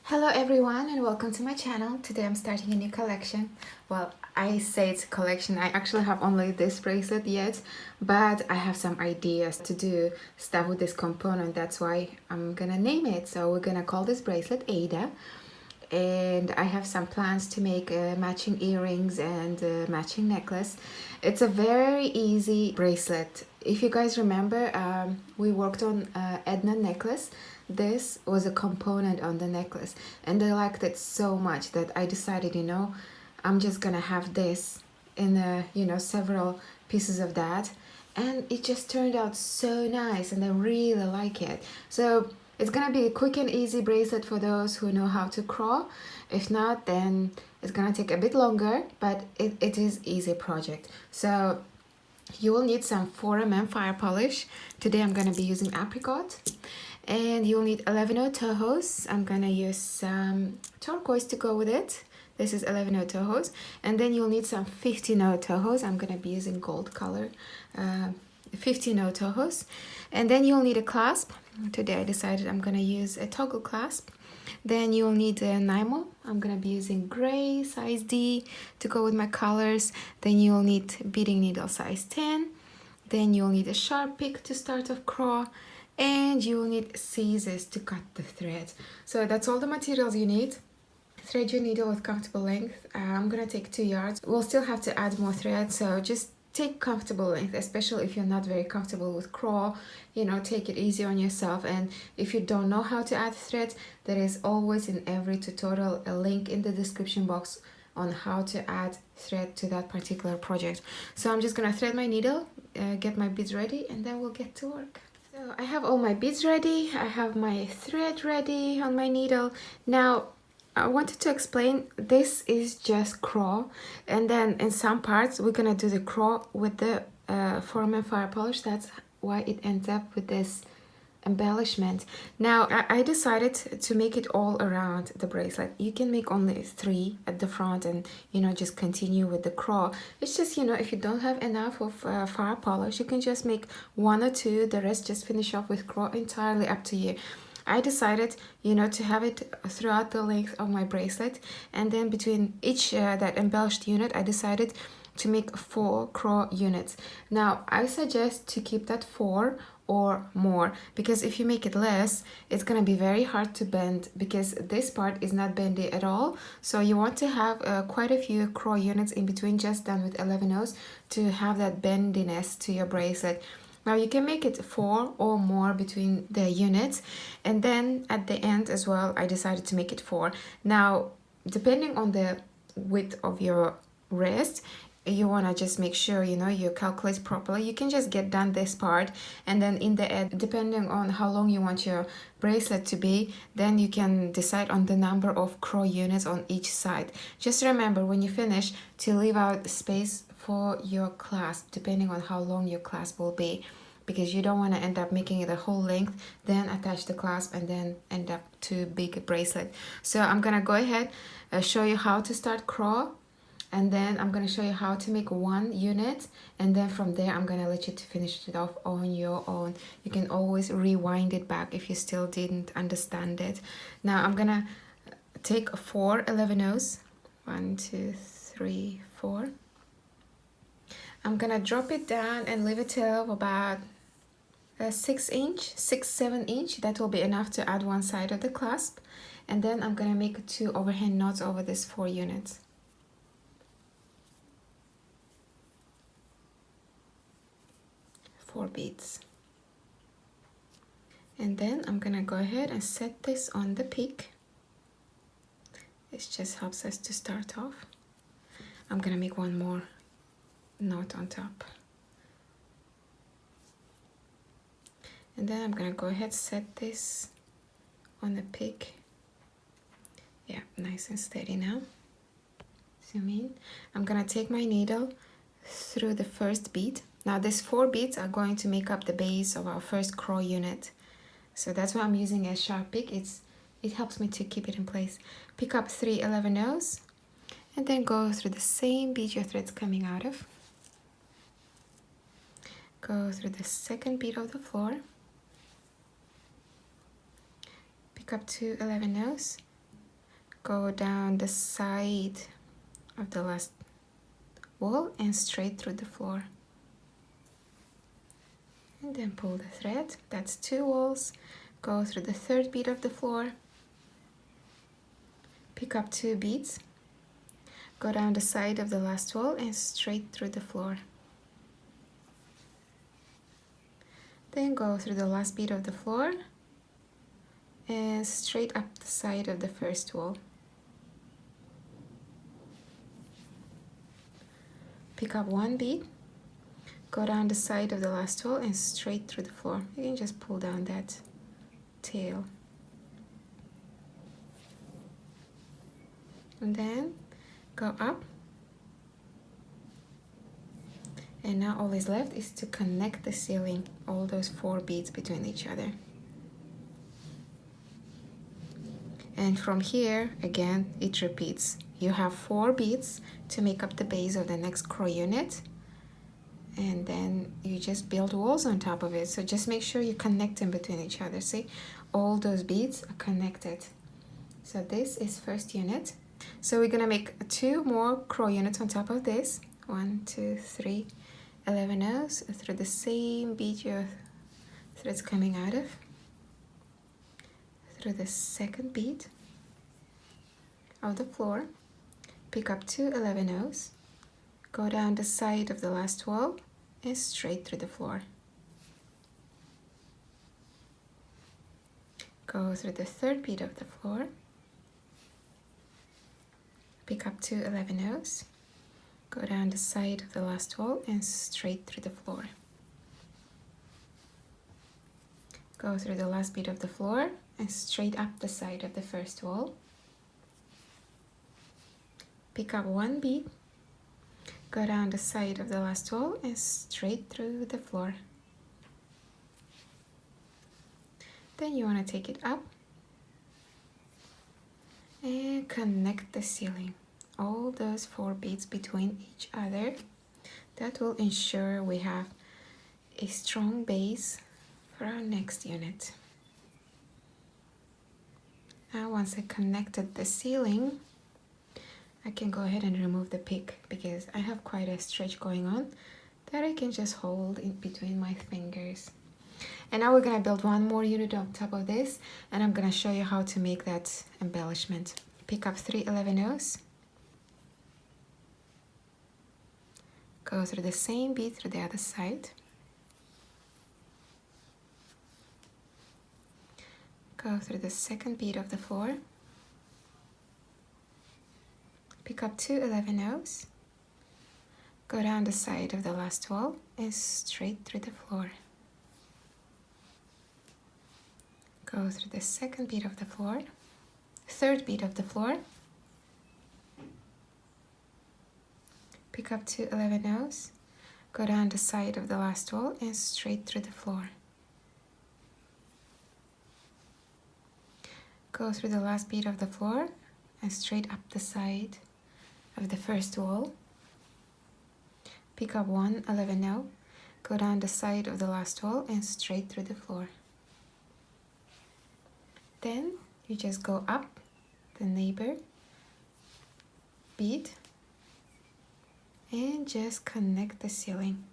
Hello everyone and welcome to my channel. Today I'm starting a new collection. Well, I say it's a collection. I actually have only this bracelet yet, but I have some ideas to do stuff with this component. That's why I'm gonna name it. So we're gonna call this bracelet Aida. And I have some plans to make matching earrings and matching necklace. It's a very easy bracelet. If you guys remember, we worked on Edna necklace. This was a component on the necklace and I liked it so much that I decided, I'm just gonna have this in several pieces of that, and it just turned out so nice and I really like it. So it's gonna be a quick and easy bracelet for those who know how to CRAW. If not, then it's gonna take a bit longer, but it is easy project. So you will need some 4mm fire polish. Today I'm gonna be using apricot. And you'll need 11 Tohos. I'm gonna use some turquoise to go with it. This is 11 Tohos. And then you'll need some 15 Tohos. I'm gonna be using gold color. 15 Tohos. And then you'll need a clasp. Today I decided I'm gonna use a toggle clasp. Then you'll need a Nymo. I'm gonna be using gray size D to go with my colors. Then you'll need beading needle size 10. Then you'll need a sharp pick to start off CRAW. And you'll need scissors to cut the thread. So that's all the materials you need. Thread your needle with comfortable length. I'm gonna take 2 yards. We'll still have to add more thread, so just take comfortable length, especially if you're not very comfortable with CRAW. Take it easy on yourself. And if you don't know how to add thread, there is always in every tutorial a link in the description box on how to add thread to that particular project. So I'm just gonna thread my needle, get my beads ready, and then we'll get to work. So I have all my beads ready, I have my thread ready on my needle. Now I wanted to explain, this is just CRAW, and then in some parts we're gonna do the CRAW with the 4mm fire polish. That's why it ends up with this embellishment. Now I decided to make it all around the bracelet. You can make only 3 at the front and just continue with the CRAW. It's just if you don't have enough of fire polish, you can just make 1 or 2, the rest just finish off with CRAW. Entirely up to you. I decided to have it throughout the length of my bracelet, and then between each that embellished unit I decided to make 4 CRAW units. Now I suggest to keep that 4 or more, because if you make it less, it's gonna be very hard to bend, because this part is not bendy at all. So you want to have quite a few CRAW units in between, just done with 11/0 to have that bendiness to your bracelet. Now you can make it 4 or more between the units, and then at the end as well I decided to make it 4. Now depending on the width of your wrist, you want to just make sure you calculate properly. You can just get done this part, and then in the end, depending on how long you want your bracelet to be, then you can decide on the number of CRAW units on each side. Just remember when you finish to leave out space for your clasp, depending on how long your clasp will be, because you don't want to end up making it a whole length, then attach the clasp and then end up too big a bracelet. So I'm gonna go ahead show you how to start CRAW, and then I'm going to show you how to make 1 unit, and then from there I'm going to let you to finish it off on your own. You can always rewind it back if you still didn't understand it. Now I'm going to take 4 11/0. 1 2 3 4. I'm going to drop it down and leave it till about 6-7 inch. That will be enough to add 1 side of the clasp, and then I'm going to make 2 overhand knots over this 4 units. Beads, and then I'm gonna go ahead and set this on the peak. This just helps us to start off. I'm gonna make 1 more knot on top, and then I'm gonna go ahead set this on the peak. Yeah, nice and steady. Now zoom in. I'm gonna take my needle through the first bead. Now these 4 beads are going to make up the base of our first CRAW unit. So that's why I'm using a sharp pick. It helps me to keep it in place. Pick up 3 11/0 and then go through the same bead your thread's coming out of. Go through the second bead of the floor. Pick up 2 11/0 go down the side of the last wall and straight through the floor. And then pull the thread. That's 2 walls. Go through the 3rd bead of the floor. Pick up 2 beads. Go down the side of the last wall and straight through the floor. Then go through the last bead of the floor and straight up the side of the first wall. Pick up 1 bead, go down the side of the last wall and straight through the floor. You can just pull down that tail. And then go up. And now all is left is to connect the ceiling, all those 4 beads between each other. And from here, again, it repeats. You have 4 beads to make up the base of the next CRAW unit. And then you just build walls on top of it. So just make sure you connect them between each other. See, all those beads are connected. So this is first unit. So we're gonna make 2 more CRAW units on top of this. 1, 2, 3, 11 rows through the same bead your thread's coming out of. Through the 2nd bead of the floor, pick up 2 11 rows, go down the side of the last wall and straight through the floor. Go through the 3rd bead of the floor, pick up 2 11 rows, go down the side of the last wall and straight through the floor. Go through the last bead of the floor and straight up the side of the first wall. Pick up 1 bead, go down the side of the last wall and straight through the floor. Then you want to take it up and connect the ceiling. All those 4 beads between each other. That will ensure we have a strong base for our next unit. Now once I connected the ceiling, I can go ahead and remove the pick because I have quite a stretch going on that I can just hold in between my fingers. And now we're gonna build 1 more unit on top of this, and I'm gonna show you how to make that embellishment. Pick up 3 11 rows, go through the same bead through the other side, go through the 2nd bead of the floor, pick up 2 11 rows, go down the side of the last wall and straight through the floor. Go through the 2nd bead of the floor, 3rd bead of the floor, pick up 2 11 rows, go down the side of the last wall and straight through the floor. Go through the last bead of the floor and straight up the side of the first wall. Pick up 1 11 row, go down the side of the last wall and straight through the floor. Then you just go up the neighbor bead and just connect the ceiling.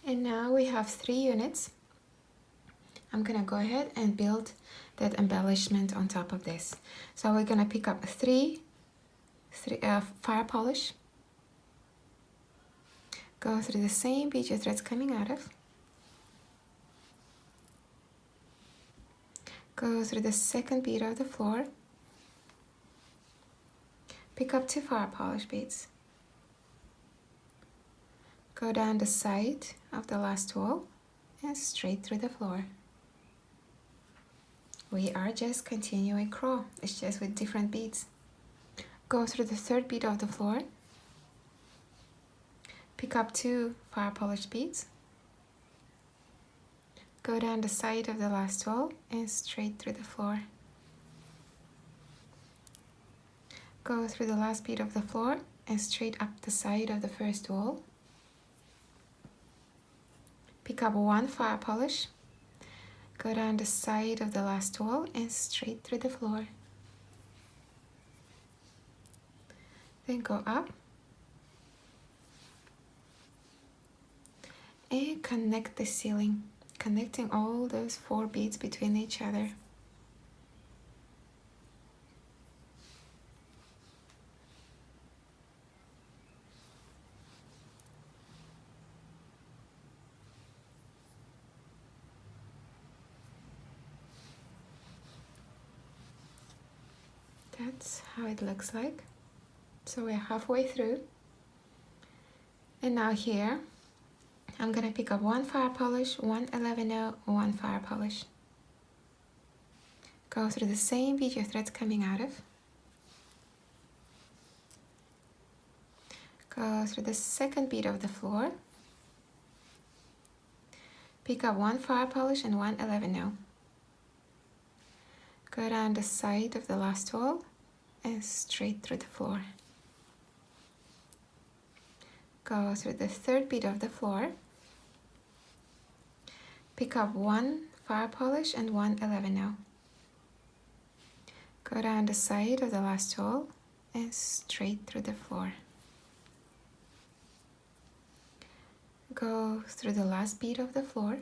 And now we have 3 units. I'm gonna go ahead and build that embellishment on top of this. So we're gonna pick up 3 fire polish, go through the same bead your thread's coming out of, go through the 2nd bead of the floor, pick up 2 fire polish beads, go down the side of the last wall and straight through the floor. We are just continuing CRAW, it's just with different beads. Go through the 3rd bead of the floor, pick up 2 fire polish beads, go down the side of the last wall and straight through the floor. Go through the last bead of the floor and straight up the side of the first wall. Pick up one fire polish, go down the side of the last wall and straight through the floor. Then go up and connect the ceiling, connecting all those 4 beads between each other. That's how it looks like. So we're halfway through. And now here, I'm gonna pick up one fire polish, one 11/0, one fire polish. Go through the same bead your thread's coming out of. Go through the second bead of the floor. Pick up one fire polish and one 11/0. Go down the side of the last wall and straight through the floor. Go through the third bead of the floor. Pick up one fire polish and one 11/0. Go down the side of the last wall and straight through the floor. Go through the last bead of the floor.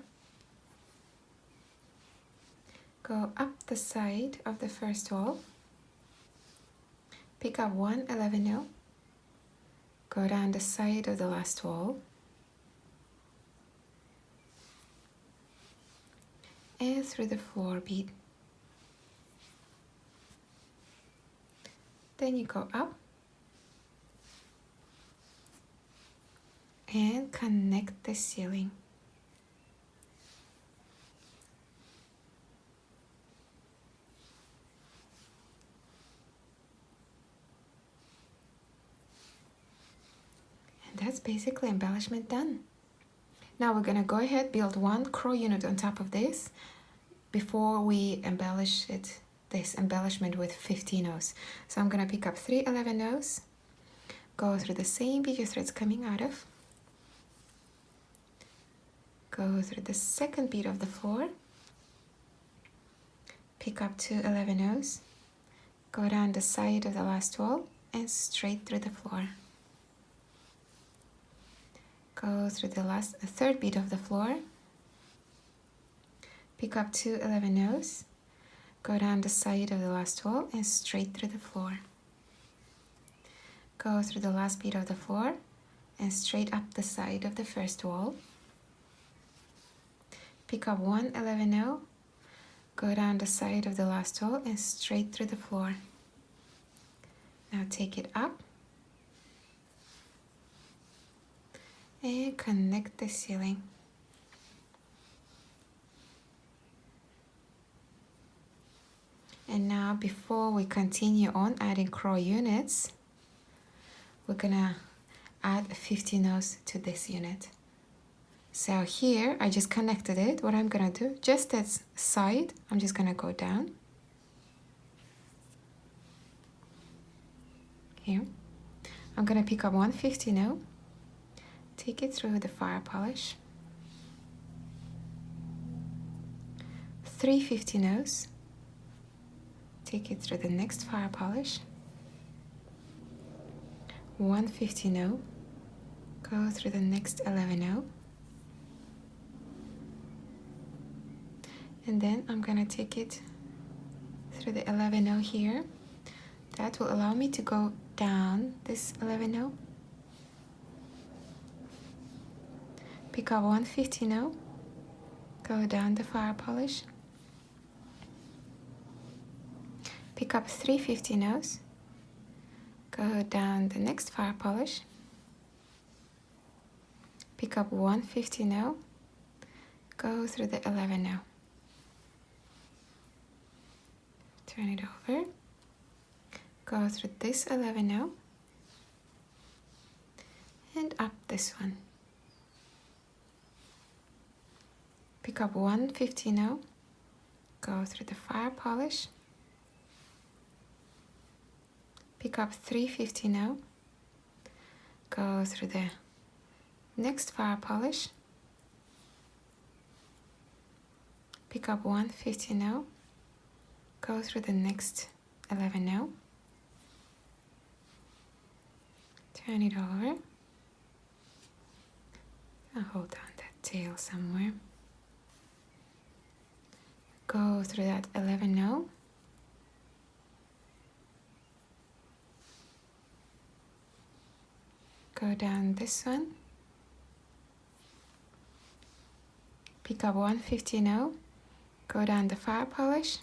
Go up the side of the first wall. Pick up one 11/0. Go down the side of the last wall. And through the floor bead. Then you go up and connect the ceiling. And that's basically embellishment done. Now we're gonna go ahead, build one CRAW unit on top of this before we embellish it, this embellishment with 15 O's. So I'm gonna pick up 3 11/0s, go through the same bead your thread's coming out of, go through the second bead of the floor, pick up 2 11/0s, go down the side of the last wall and straight through the floor. Go through the third bead of the floor, pick up 2 11/0s, go down the side of the last wall and straight through the floor. Go through the last bead of the floor and straight up the side of the first wall. Pick up one 11/0, go down the side of the last wall and straight through the floor. Now take it up and connect the ceiling. And now before we continue on adding CRAW units, we're gonna add 15 O's to this unit. So here I just connected it. What I'm gonna do, just as side, I'm just gonna go down here. I'm gonna pick up one 15 O, take it through the fire polish, 3 15 O's, take it through the next fire polish, 1 15 O, go through the next 11 O, and then I'm gonna take it through the 11 O here. That will allow me to go down this 11 O, pick up one 15 O, go down the fire polish, pick up 3 15 O's, go down the next fire polish, pick up one 15 O, go through the 11 O, turn it over, go through this 11 O, and up this one. Pick up one 15 O, go through the fire polish, pick up 3 15 O, go through the next fire polish, pick up one 15-0, go through the next 11-0, turn it over, and hold down that tail somewhere, go through that 11-0, go down this one, pick up one 15-0, go down the fire polish,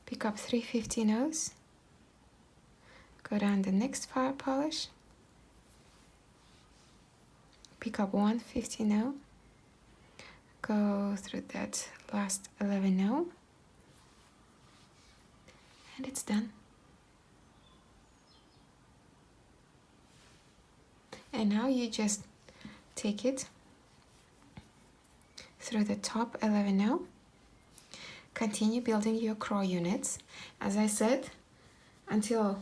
pick up three 15-0s, go down the next fire polish, pick up one 15-0, go through that last 11-0, and it's done. And now you just take it through the top 11-0, continue building your CRAW units, as I said, until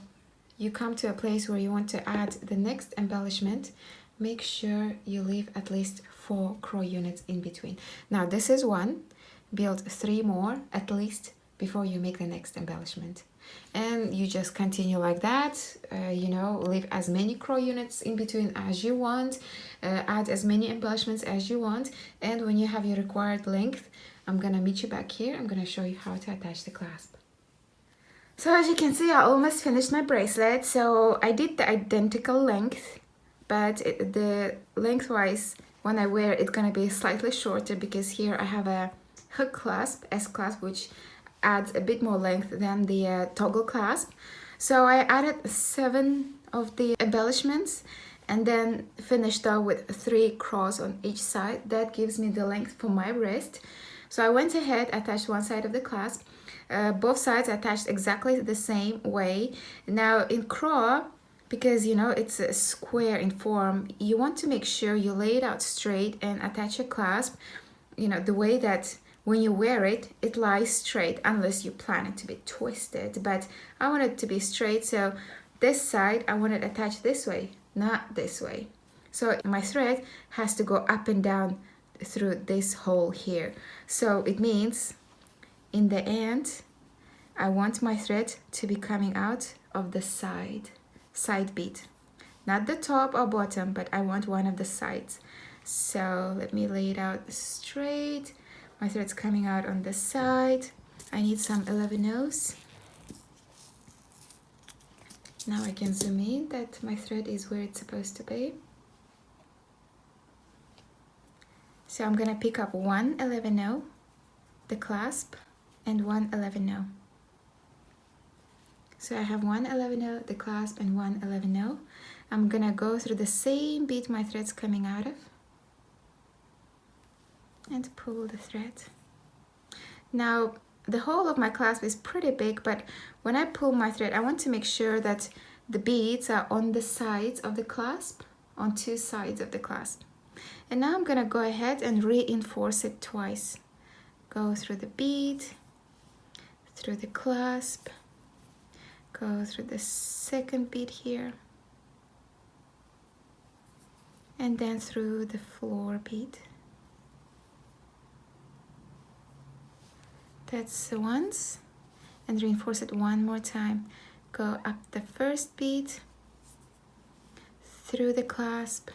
you come to a place where you want to add the next embellishment. Make sure you leave at least 4 CRAW units in between. Now this is one, build 3 more at least before you make the next embellishment, and you just continue like that. You know, leave as many CRAW units in between as you want, add as many embellishments as you want, and when you have your required length, I'm gonna meet you back here. I'm gonna show you how to attach the clasp. So as you can see, I almost finished my bracelet. So I did the identical length, but the lengthwise when I wear it's gonna be slightly shorter, because here I have a hook clasp, S clasp, which adds a bit more length than the toggle clasp. So I added 7 of the embellishments and then finished off with 3 CRAWs on each side. That gives me the length for my wrist. So I went ahead, attached one side of the clasp, both sides attached exactly the same way. Now in CRAW, because you know it's a square in form, you want to make sure you lay it out straight and attach your clasp, you know, the way that when you wear it, it lies straight, unless you plan it to be twisted. But I want it to be straight, so this side I want it attached this way, not this way. So my thread has to go up and down through this hole here. So it means in the end, I want my thread to be coming out of the side bead. Not the top or bottom, but I want one of the sides. So let me lay it out straight. My thread's coming out on the side. I need some 11-0s. Now I can zoom in that my thread is where it's supposed to be. So I'm gonna pick up one 11-0, the clasp, and one 11-0. So I have one 11-0, the clasp, and one 11-0. I'm gonna go through the same bead my thread's coming out of and pull the thread. Now the hole of my clasp is pretty big, but when I pull my thread, I want to make sure that the beads are on the sides of the clasp, on 2 sides of the clasp. And now I'm gonna go ahead and reinforce it twice. Go through the bead, through the clasp, go through the second bead here, and then through the floor bead. That's once, and reinforce it one more time. Go up the first bead, through the clasp,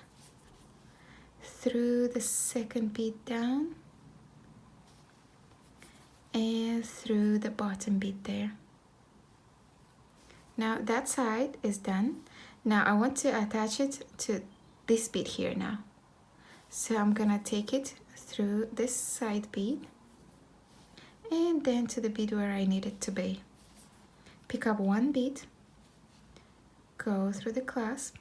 through the second bead down, and through the bottom bead there. Now that side is done. Now I want to attach it to this bead here now. So I'm gonna take it through this side bead and then to the bead where I need it to be. Pick up one bead, go through the clasp,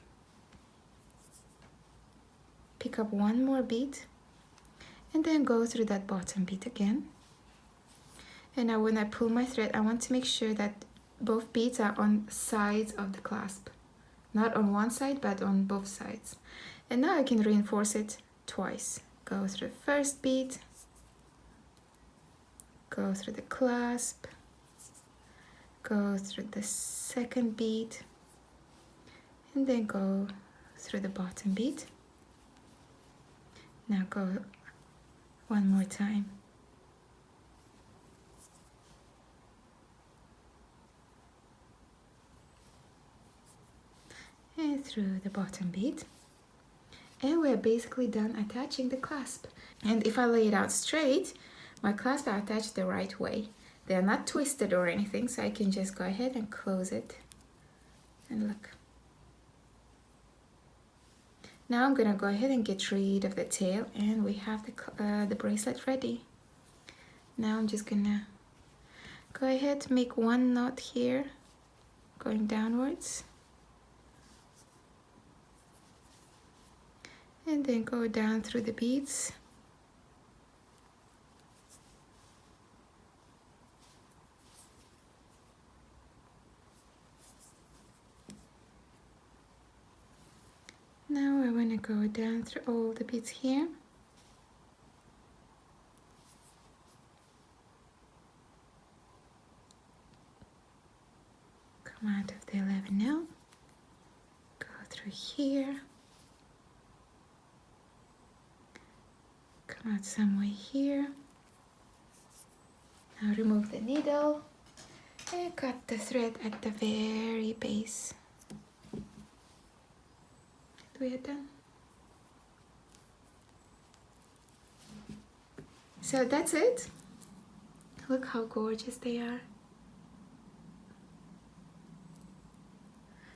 pick up one more bead, and then go through that bottom bead again. And now when I pull my thread, I want to make sure that both beads are on sides of the clasp, not on one side but on both sides. And now I can reinforce it twice. Go through the first bead, go through the clasp, go through the second bead and then go through the bottom bead. Now go one more time. And through the bottom bead. And we're basically done attaching the clasp. And if I lay it out straight, my clasps are attached the right way. They're not twisted or anything, so I can just go ahead and close it. And look. Now I'm gonna go ahead and get rid of the tail, and we have the bracelet ready. Now I'm just gonna go ahead, make one knot here, going downwards. And then go down through the beads. Now I want to go down through all the beads here. Come out of the 11 now. Go through here. Come out somewhere here. Now remove the needle and cut the thread at the very base. We are done. So that's it. Look how gorgeous they are.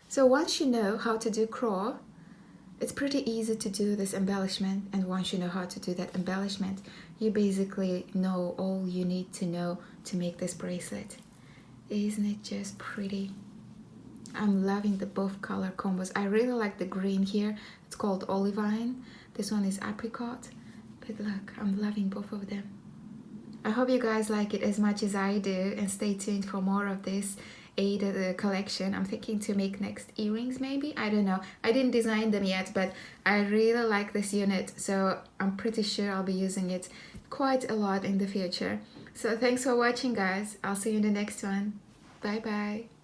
So once you know how to do CRAW, it's pretty easy to do this embellishment, and once you know how to do that embellishment, you basically know all you need to know to make this bracelet. Isn't it just pretty? I'm loving the both color combos. I really like the green here. It's called olivine. This one is apricot. But look, I'm loving both of them. I hope you guys like it as much as I do, and stay tuned for more of this Aida collection. I'm thinking to make next earrings maybe. I don't know. I didn't design them yet, but I really like this unit, so I'm pretty sure I'll be using it quite a lot in the future. So thanks for watching, guys. I'll see you in the next one. Bye bye.